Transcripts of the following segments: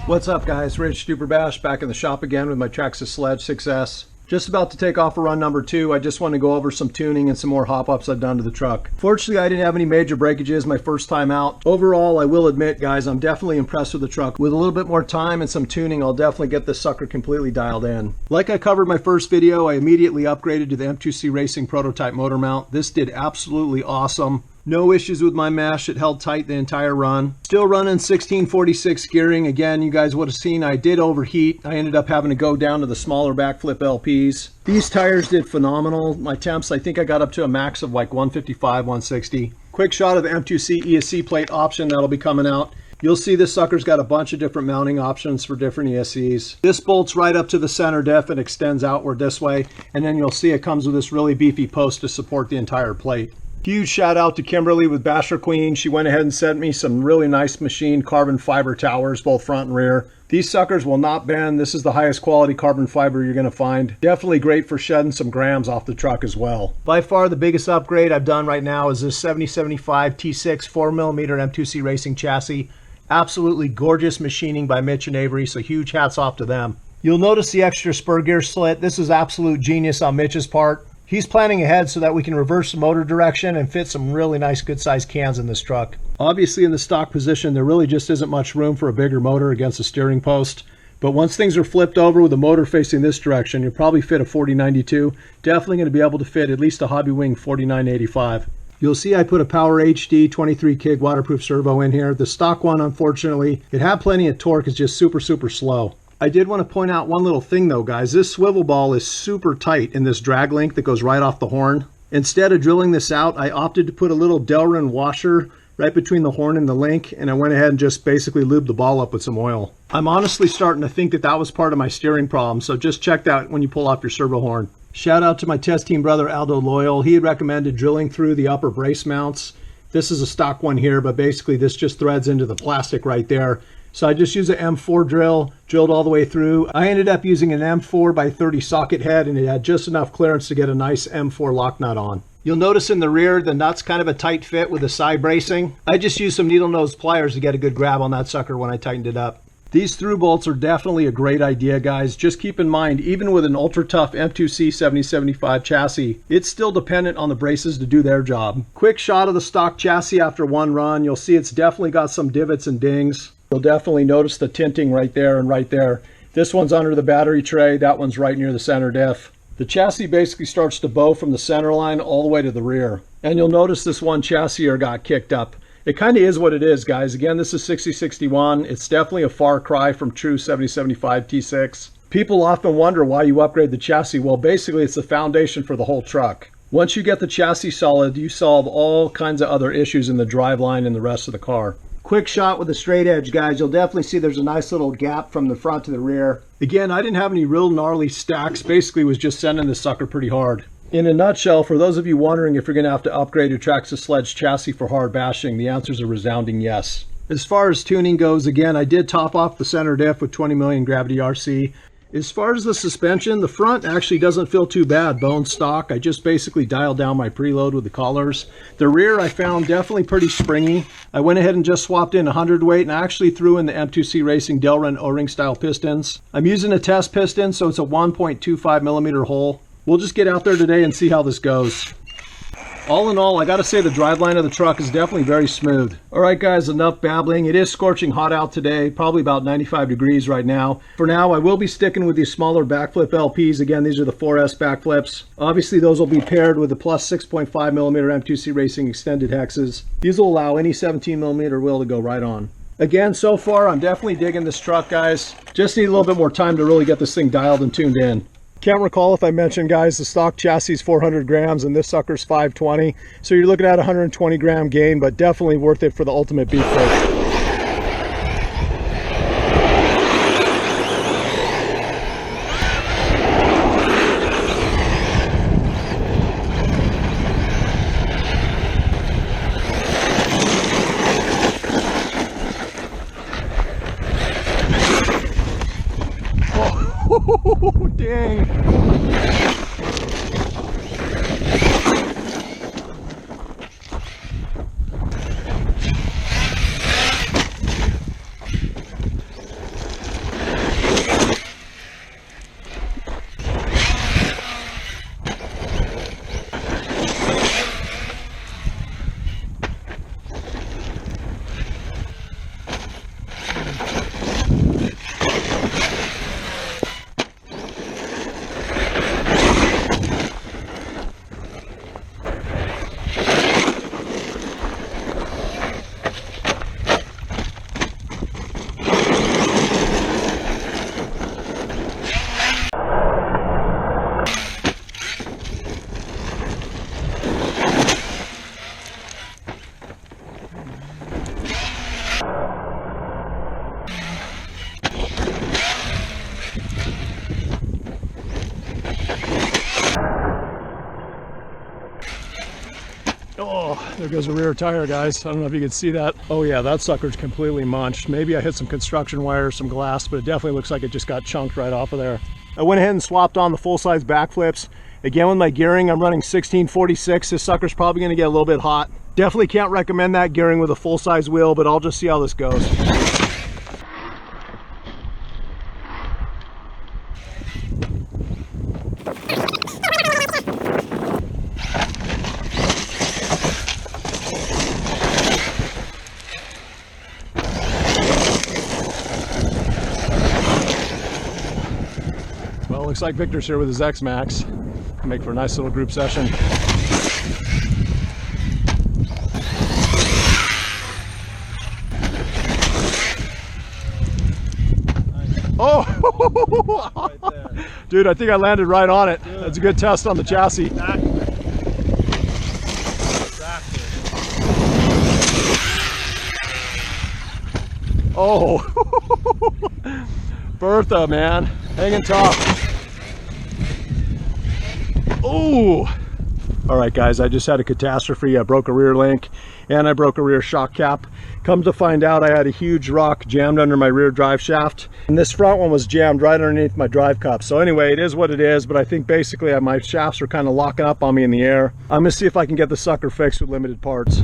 What's up guys, Rich Super Bash back in the shop again with my TRAXXAS SLEDGE 6S. Just about to take off for run number 2. I just want to go over some tuning and some more hop-ups I've done to the truck. Fortunately, I didn't have any major breakages my first time out. Overall, I will admit guys, I'm definitely impressed with the truck. With a little bit more time and some tuning, I'll definitely get this sucker completely dialed in. Like I covered in my first video, I immediately upgraded to the M2C Racing prototype motor mount. This did absolutely awesome. No issues with my mesh, it held tight the entire run. Still running 1646 gearing. Again, you guys would have seen I did overheat. I ended up having to go down to the smaller backflip LPs. These tires did phenomenal. My temps, I think I got up to a max of like 155, 160. Quick shot of the M2C ESC plate option that'll be coming out. You'll see this sucker's got a bunch of different mounting options for different ESCs. This bolts right up to the center diff and extends outward this way. And then you'll see it comes with this really beefy post to support the entire plate. Huge shout out to Kimberly with Basherqueen. She went ahead and sent me some really nice machined carbon fiber towers, both front and rear. These suckers will not bend. This is the highest quality carbon fiber you're going to find. Definitely great for shedding some grams off the truck as well. By far the biggest upgrade I've done right now is this 7075 T6 4mm M2C Racing chassis. Absolutely gorgeous machining by Mitch and Avery, so huge hats off to them. You'll notice the extra spur gear slit. This is absolute genius on Mitch's part. He's planning ahead so that we can reverse the motor direction and fit some really nice good sized cans in this truck. Obviously in the stock position there really just isn't much room for a bigger motor against the steering post, but once things are flipped over with the motor facing this direction, you'll probably fit a 4092. Definitely going to be able to fit at least a Hobby Wing 4985. You'll see I put a Power HD 23 kg waterproof servo in here. The stock one, unfortunately, it had plenty of torque, it's just super slow. I did want to point out one little thing though guys, this swivel ball is super tight in this drag link that goes right off the horn. Instead of drilling this out, I opted to put a little Delrin washer right between the horn and the link, and I went ahead and just basically lubed the ball up with some oil. I'm honestly starting to think that that was part of my steering problem, so just check that when you pull off your servo horn. Shout out to my test team brother Aldo Loyal. He had recommended drilling through the upper brace mounts. This is a stock one here, but basically this just threads into the plastic right there. So I just used an M4 drill, drilled all the way through. I ended up using an M4 by 30 socket head, and it had just enough clearance to get a nice M4 lock nut on. You'll notice in the rear, the nut's kind of a tight fit with the side bracing. I just used some needle nose pliers to get a good grab on that sucker when I tightened it up. These through bolts are definitely a great idea, guys. Just keep in mind, even with an ultra tough M2C 7075 chassis, it's still dependent on the braces to do their job. Quick shot of the stock chassis after one run. You'll see it's definitely got some divots and dings. You'll definitely notice the tinting right there and right there. This one's under the battery tray, that one's right near the center diff. The chassis basically starts to bow from the center line all the way to the rear. And you'll notice this one chassis here got kicked up. It kind of is what it is, guys. Again, this is 6061. It's definitely a far cry from true 7075 T6. People often wonder why you upgrade the chassis. Well, basically it's the foundation for the whole truck. Once you get the chassis solid, you solve all kinds of other issues in the driveline and the rest of the car. Quick shot with the straight edge, guys. You'll definitely see there's a nice little gap from the front to the rear. Again, I didn't have any real gnarly stacks. Basically was just sending the sucker pretty hard. In a nutshell, for those of you wondering if you're going to have to upgrade your TRAXXAS SLEDGE chassis for hard bashing, the answer is a resounding yes. As far as tuning goes, again, I did top off the center diff with 20 million gravity RC. As far as the suspension, the front actually doesn't feel too bad, bone stock. I just basically dialed down my preload with the collars. The rear I found definitely pretty springy. I went ahead and just swapped in 100 weight, and I actually threw in the M2C Racing Delrin O-ring style pistons. I'm using a test piston, so it's a 1.25 millimeter hole. We'll just get out there today and see how this goes. All in all, I gotta say the driveline of the truck is definitely very smooth. Alright guys, enough babbling. It is scorching hot out today, probably about 95 degrees right now. For now, I will be sticking with these smaller backflip LPs. Again, these are the 4S backflips. Obviously, those will be paired with the plus 6.5 millimeter M2C Racing extended hexes. These will allow any 17 millimeter wheel to go right on. Again, so far, I'm definitely digging this truck, guys. Just need a little bit more time to really get this thing dialed and tuned in. Can't recall if I mentioned, guys, the stock chassis is 400 grams and this sucker's 520. So you're looking at 120 gram gain, but definitely worth it for the ultimate beef brake. Oh, dang. there goes a rear tire, guys. I don't know if you can see that. Oh yeah, that sucker's completely munched. Maybe I hit some construction wire, some glass, but it definitely looks like it just got chunked right off of there. I went ahead and swapped on the full-size backflips. Again, with my gearing, I'm running 1646. This sucker's probably gonna get a little bit hot. Definitely can't recommend that gearing with a full-size wheel, but I'll just see how this goes. Well, looks like Victor's here with his X-Max. Make for a nice little group session. Oh! Right there. Dude, I think I landed right on it. Dude, that's a good test on the chassis. Exactly. Oh! Bertha, man. Hanging tough. Oh! All right, guys, I just had a catastrophe. I broke a rear link and I broke a rear shock cap. Come to find out, I had a huge rock jammed under my rear drive shaft, and this front one was jammed right underneath my drive cup. So anyway, it is what it is, but I think basically my shafts are kind of locking up on me in the air. I'm gonna see if I can get the sucker fixed with limited parts.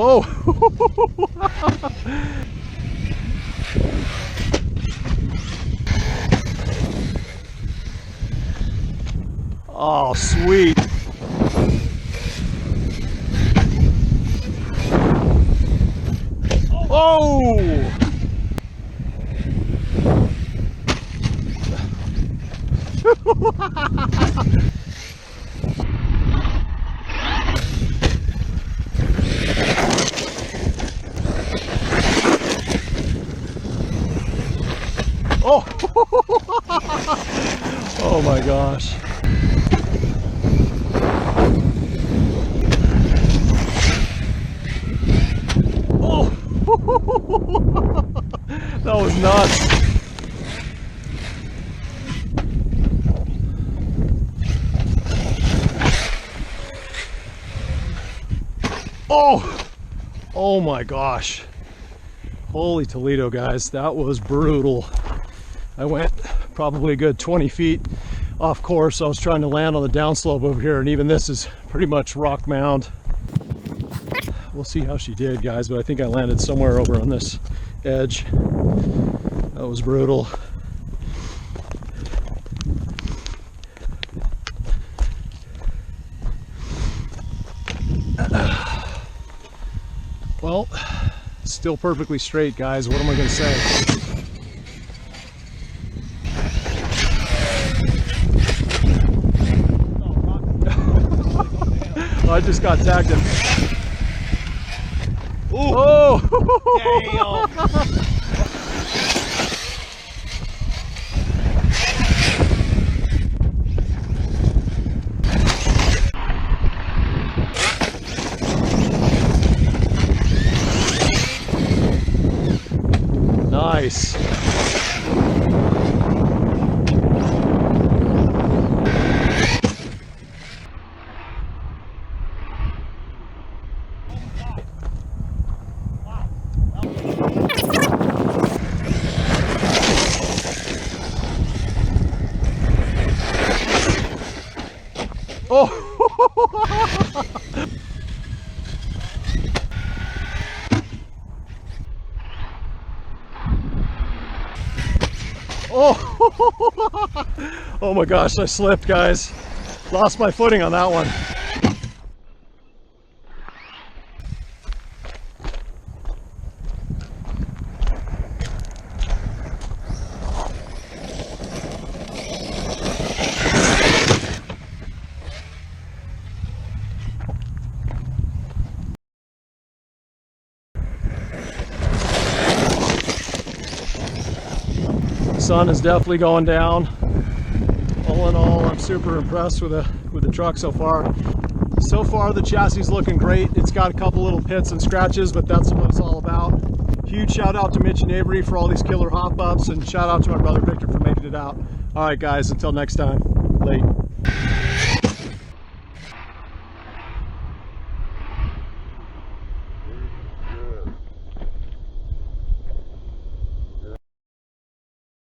Oh! Oh, sweet. Oh! Oh! Oh my gosh. Oh! That was nuts. Oh! Oh my gosh. Holy Toledo, guys, that was brutal. I went probably a good 20 feet off course. I was trying to land on the downslope over here, and even this is pretty much rock mound. We'll see how she did, guys, but I think I landed somewhere over on this edge. That was brutal. Well, still perfectly straight, guys. What am I going to say? I just got tagged in. Ooh. Oh! Nice. Oh! Oh! Oh my gosh, I slipped, guys. Lost my footing on that one. Sun is definitely going down. All in all, I'm super impressed with the truck so far. So far the chassis is looking great. It's got a couple little pits and scratches, but that's what it's all about. Huge shout out to Mitch and Avery for all these killer hop ups, and shout out to my brother Victor for making it out. All right guys, until next time, late.